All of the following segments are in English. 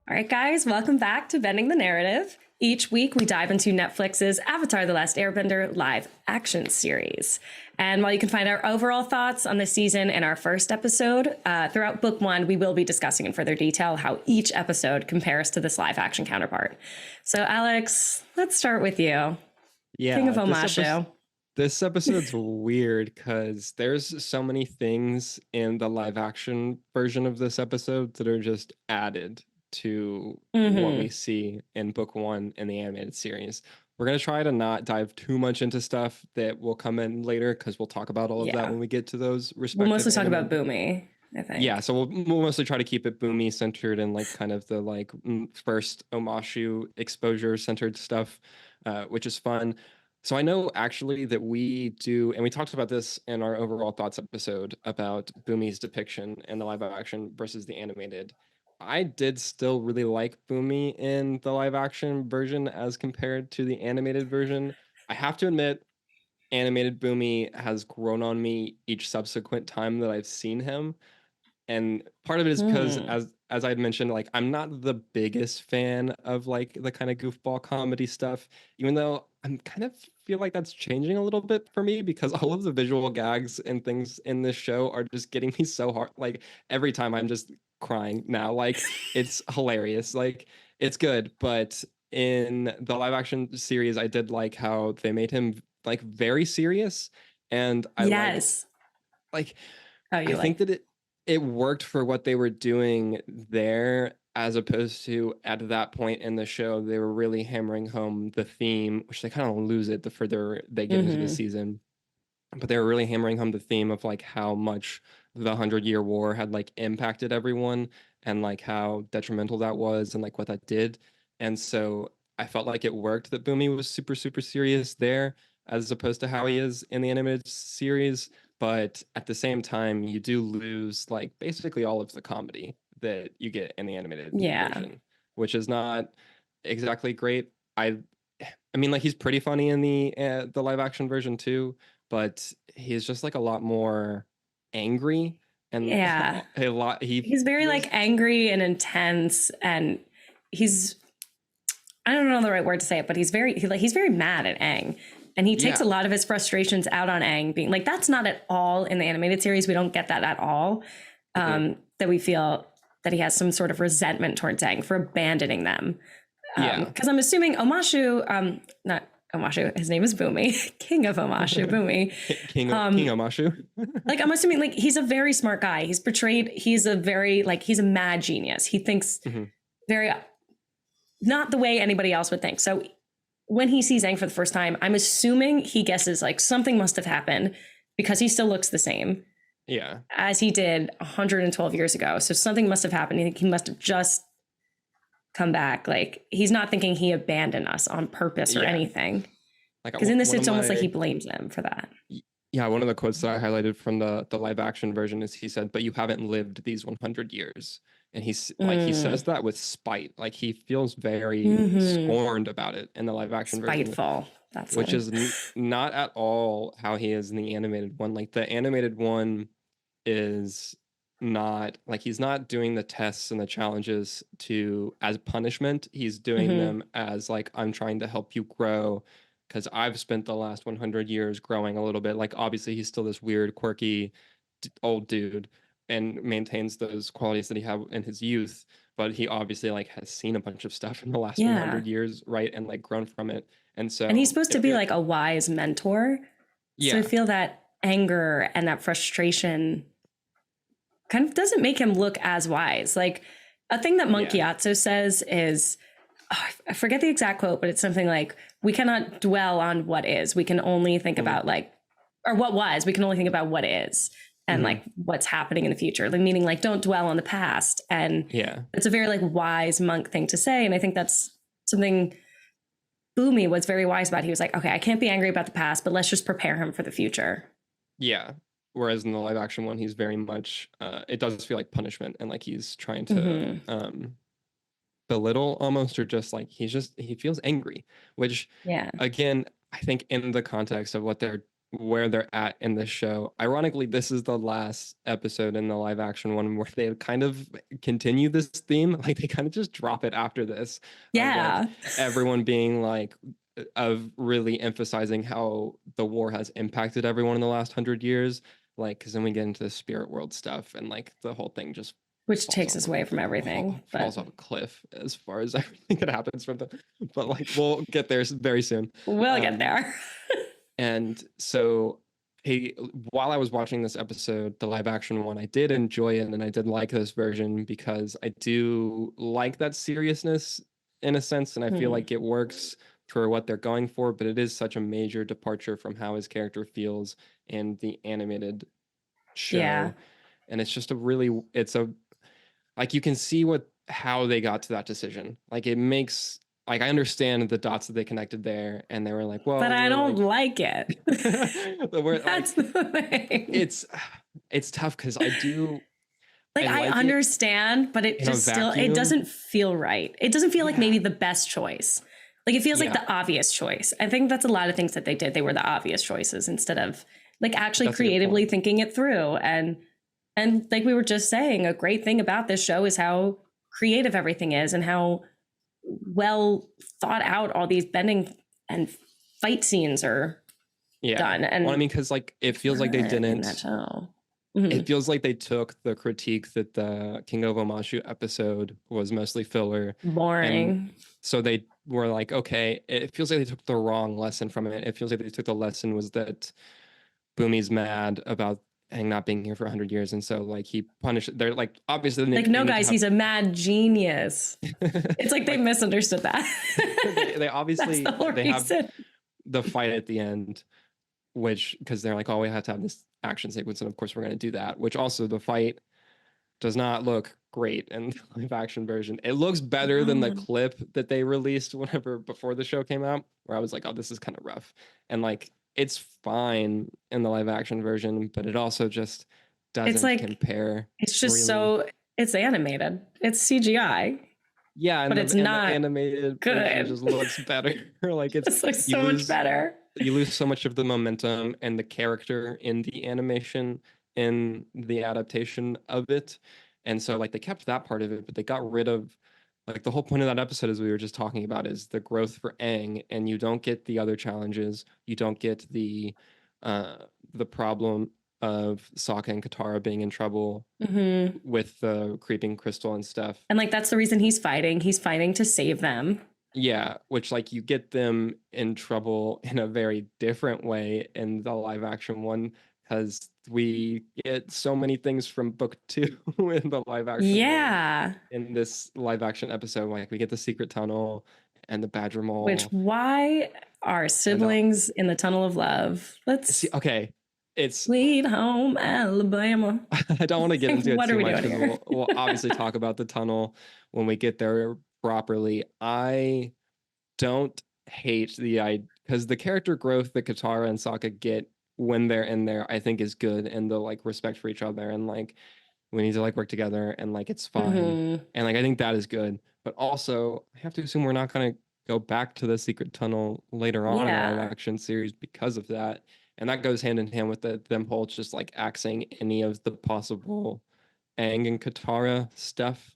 All right, guys, welcome back to Bending the Narrative. Each week, we dive into Netflix's Avatar: The Last Airbender live action series. And while you can find our overall thoughts on the season in our first episode, throughout book one, we will be discussing in further detail how each episode compares to this live action counterpart. So, Alex, let's start with you. King of Yeah, Omashu. this episode's weird because there's so many things in the live action version of this episode that are just added to what we Mm-hmm. see in book one in the animated series. We're gonna try to not dive too much into stuff that will come in later because we'll talk about all of that Yeah. when we get to those We'll respective mostly talk about animated. Boomy, I Yeah, think. so we'll mostly try to keep it boomy centered and like kind of the like first Omashu exposure centered stuff, which is fun. So I know actually that we do, and we talked about this in our overall thoughts episode about Boomy's depiction in the live action versus the animated. I did still really like Boomy in the live action version as compared to the animated version. I have to admit, animated Boomy has grown on me each subsequent time that I've seen him, and part of it is because Hmm. as I'd mentioned, like I'm not the biggest fan of like the kind of goofball comedy stuff, even though I'm kind of feel like that's changing a little bit for me because all of the visual gags and things in this show are just getting me so hard. Like every time I'm just crying now. Like it's hilarious. Like it's good, but in the live action series, I did like how they made him like very serious, and I liked Yes. like Oh, I you think like. that it worked for what they were doing there, as opposed to at that point in the show they were really hammering home the theme, which they kind of lose it the further they get into the Mm-hmm. season. But they were really hammering home the theme of like how much the 100 Year War had like impacted everyone, and like how detrimental that was and like what that did. And so I felt like it worked that Boomy was super serious there as opposed to how he is in the animated series. But at the same time, you do lose like basically all of the comedy that you get in the animated Yeah. version, which is not exactly great. I mean, like he's pretty funny in the live action version too, but he's just like a lot more angry and Yeah. a lot. He He's very feels like angry and intense, and he's I don't know the right word to say it, but he's very mad at Aang. And he takes a yeah. lot of his frustrations out on Aang, being like, that's not at all in the animated series. We don't get that at all. Mhm. That we feel that he has some sort of resentment towards Aang for abandoning them. Yeah. Because I'm assuming Omashu, not Omashu, his name is Boomy, King of Omashu, Boomy. King Omashu. Like I'm assuming like he's a very smart guy. He's a very like he's a mad genius. He thinks Mhm. very not the way anybody else would think. So when he sees Aang for the first time, I'm assuming he guesses like something must have happened because he still looks the same Yeah. as he did 112 years ago. So something must have happened. He must have just come back. Like he's not thinking he abandoned us on purpose or Yeah. anything. Like Because in this, one of it's almost like he my blames them for that. yeah, one of the quotes that I highlighted from the live action version is he said, "But you haven't lived these 100 years." And he Mm. says that with spite. Like he feels very Mm-hmm. scorned about it in the live action version, Spiteful. That's which it. is not at all how he is in the animated one. Like the animated one is not like he's not doing the tests and the challenges to as punishment. He's doing Mm-hmm. them as like I'm trying to help you grow because I've spent the last 100 years growing a little bit. Like obviously he's still this weird, quirky old dude and maintains those qualities that he had in his youth, but he obviously like has seen a bunch of stuff in the last Yeah. 100 years, right? And like grown from it. And And he's so supposed to if be you're like a wise mentor. So I yeah, feel that anger and that frustration kind of doesn't make him look as wise. Like a thing that Monk yeah. Gyatso says is, oh, I forget the exact quote, but it's something like, we cannot dwell on what is. We can only think Mhm. about like, or what was, we can only think about what is and Mhm. like what's happening in the future. Like, meaning like, don't dwell on the past. And Yeah. it's a very like wise monk thing to say. And I think that's something Boomy was very wise about. He was like, okay, I can't be angry about the past, but let's just prepare him for the future. Yeah. Whereas in the live action one, he's very much it does feel like punishment and like he's trying to Mm-hmm. belittle almost, or just like he feels angry, which Yeah. again, I think in the context of what they're where they're at in the show. Ironically, this is the last episode in the live action one where they kind of continue this theme. Like they kind of just drop it after this of like Yeah. everyone being like of really emphasizing how the war has impacted everyone in the last 100 years. Like, because then we get into the spirit world stuff and like the whole thing just Which falls takes off us away from everything. falls But off a cliff as far as everything that happens from them. But like we'll get there very soon. we'll get Um, there. and so he, while I was watching this episode, the live action one, I did enjoy it and I did like this version because I do like that seriousness in a sense, and I feel Hmm. like it works for what they're going for, but it is such a major departure from how his character feels in the animated Yeah. show. And it's just a really, it's a, like you can see what how they got to that decision. Like it makes, like I understand the dots that they connected there, and they were like, But well, I we're don't like, like it. we're That's like, the thing. it's tough because I do, Like I I like it understand, but it in a just still it vacuum. doesn't feel right. It doesn't feel like Yeah, maybe the best choice. Like it feels like yeah, the obvious choice. I think that's a lot of things that they did. They were the obvious choices instead of like actually that's a good creatively point. thinking it through. And like we were just saying, a great thing about this show is how creative everything is and how well thought out all these bending and fight scenes are Yeah. done. Well, I And mean, because like it feels like they fun in that didn't. show. Mhm. It feels like they took the critique that the King of Omashu episode was mostly filler, and Boring. so they were like, okay, it feels like they took the wrong lesson from it. It feels like they took the lesson was that Boomy's mad about Aang not being here for 100 years, and so like he punished. They're like, obviously Like, they no, need to guys, have he's a mad genius. It's like they like misunderstood that. they That's the obviously whole they have reason. the fight at the end, which because they're like, oh, we have to have this action sequence, and of course we're going to do that. Which also the fight does not look great in the live action version. It looks better than the No. clip that they released whenever before the show came out, where I was like, oh, this is kind of rough. And like it's fine in the live action version, but it also just It's doesn't like, compare it's just really. so, it's animated. It's CGI, Yeah, but it's and the not animated version good. just looks better. Like it's This looks you so much lose better. you lose so much of the momentum and the character in the animation in the adaptation of it. And so like they kept that part of it, but they got rid of like the whole point of that episode, as we were just talking about, is the growth for Aang, and you don't get the other challenges. You don't get uh the problem of Sokka and Katara being in trouble Hmm. with the creeping crystal and stuff. And like, that's the reason he's fighting. He's fighting to save them. Yeah, which like you get them in trouble in a very different way in the live action one, because we get so many things from book two in the live action one Yeah. in this live action episode. Like we get the secret tunnel and the Badger Which, Mole why are and siblings in the tunnel of love? see, Let's okay, it's sweet home Alabama. I don't want to get into it What are too we much doing because here? we'll obviously talk about the tunnel when we get there properly. I don't hate the idea because the character growth that Katara and Sokka get when they're in there, I think is good, and the like respect for each other and like we need to like work together and like it's fine. Hmm. And like I think that is good. But also I have to assume we're not gonna go back to the secret tunnel later on in the live Yeah. action series because of that. And that goes hand in hand with them whole just like axing any of the possible Aang and Katara stuff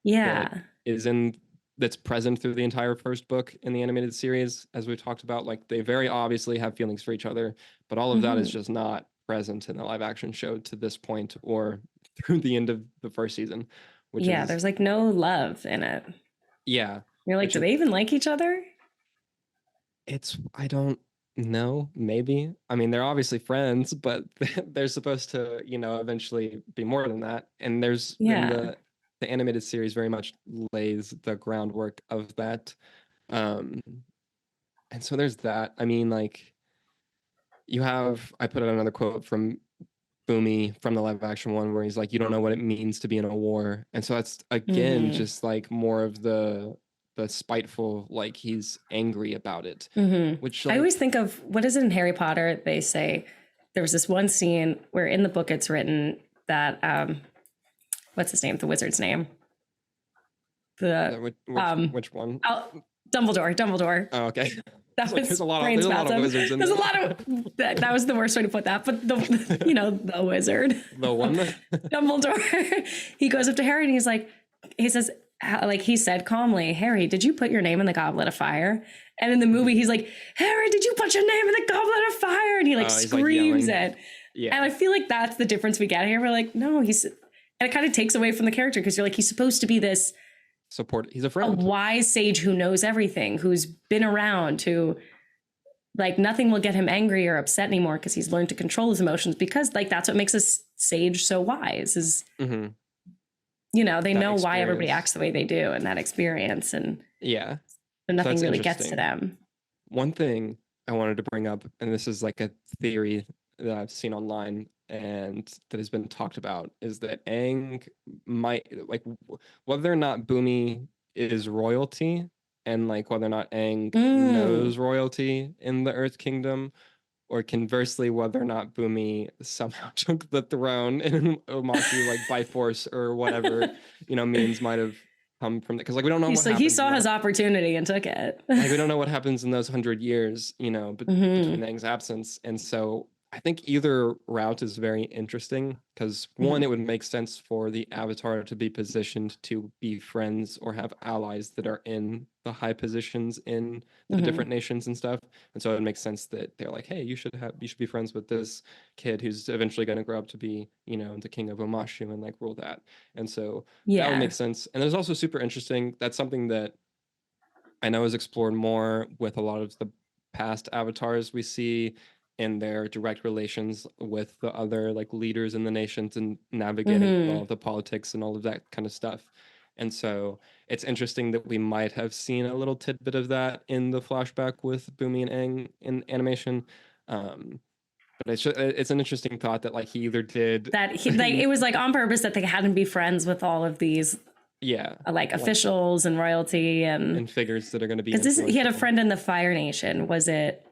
that Yeah. is in that's present through the entire first book in the animated series, as we've talked about. Like they very obviously have feelings for each other, but all of that is Hmm. just not present in the live action show to this point or through the end of the first season, which Yeah. is There's like no love in it. yeah, You're like, which do is they even like each other? it's I don't know, maybe. I mean, they're obviously friends, but they're supposed to, eventually be more than that. And there's in Yeah. the animated series very much lays the groundwork of that. Um, and so there's that. I mean, like I put out another quote from Boomy from the live action one where he's like, you don't know what it means to be in a war. And so that's again Hmm. just like more of the spiteful, like he's angry about it. Hmm. Which I always like think of what is it in Harry Potter? They say there was this one scene where in the book it's written that what's his name? The wizard's name? The which um which one? Dumbledore. Dumbledore. Oh, okay. That was there's a lot brain of spasm. wizards in There's a this. lot of that was the worst way to put that. But the wizard, The one Dumbledore, he goes up to Harry and he says, like he said calmly, Harry, did you put your name in the Goblet of Fire? And in the movie, he's like, Harry, did you put your name in the Goblet of Fire? And he screams it. Yeah. And I feel like that's the difference we get here. We're like, no, and it kind of takes away from the character because you're like, he's supposed to be this support. He's a friend. A wise sage who knows everything, who's been around, who like nothing will get him angry or upset anymore because he's learned to control his emotions, because like that's what makes a sage so wise is, they know why everybody acts the way they do and that experience. And but nothing really gets to them. One thing I wanted to bring up, and this is like a theory that I've seen online and that has been talked about, is that Aang might, like, whether or not Bumi is royalty and like whether or not Aang knows royalty in the Earth Kingdom, or conversely whether or not Bumi somehow took the throne in Omashu like by force or whatever means might have come from that, because like we don't know he saw his opportunity and took it. Like we don't know what happens in those 100 years between Aang's absence. And so I think either route is very interesting, because one, it would make sense for the Avatar to be positioned to be friends or have allies that are in the high positions in the different nations and stuff. And so it makes sense that they're like, hey, you should be friends with this kid who's eventually going to grow up to be, the king of Omashu and like rule that. And so that would make sense. And there's also super interesting. That's something that I know is explored more with a lot of the past avatars we see in their direct relations with the other like leaders in the nations and navigating all of the politics and all of that kind of stuff. And so it's interesting that we might have seen a little tidbit of that in the flashback with Bumi and Aang in animation. But it's an interesting thought that like he either did that it was like on purpose that they had him be friends with all of these like officials and royalty and figures that are going to be, because he had a friend in the Fire Nation. Was it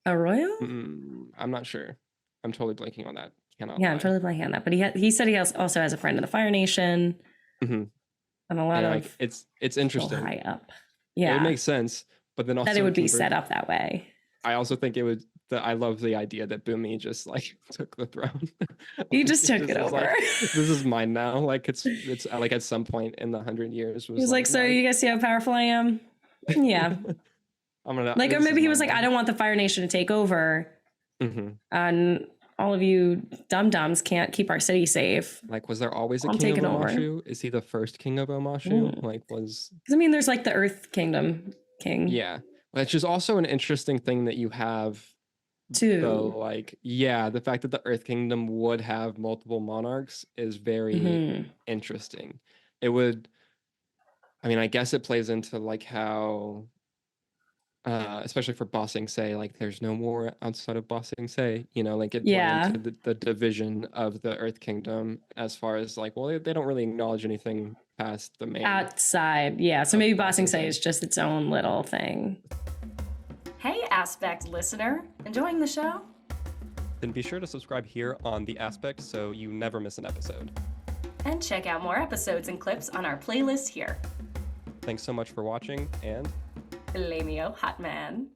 a royal? I'm not sure. I'm totally blanking on that. I'm totally blanking on that. But he said he also has a friend in the Fire Nation. And a lot of like, it's interesting. High up. Yeah. It makes sense. But then also that it would be set up that way. I also think it would. I love the idea that Bumi just like took the throne. He just took it over. Like, this is mine now. Like it's like at some point in the 100 years. He's like, so you guys see how powerful I am? Yeah. I'm gonna like, or maybe he was like, I don't want the Fire Nation to take over, and all of you dum-dums can't keep our city safe. Like, was there always a king of Omashu? Is he the first king of Omashu? Like, because I mean, there's like the Earth Kingdom king. Yeah, which is also an interesting thing that you have too. So, like, the fact that the Earth Kingdom would have multiple monarchs is very interesting. It would. I mean, I guess it plays into like how. Especially for Ba Sing Se, like there's no war outside of Ba Sing Se, like it plays into the division of the Earth Kingdom as far as like, well, they don't really acknowledge anything past the main outside. Yeah, so maybe Ba Sing Se is just its own little thing. Hey, Aspect listener, enjoying the show? Then be sure to subscribe here on The Aspect so you never miss an episode. And check out more episodes and clips on our playlist here. Thanks so much for watching, and Lameo Hot Man.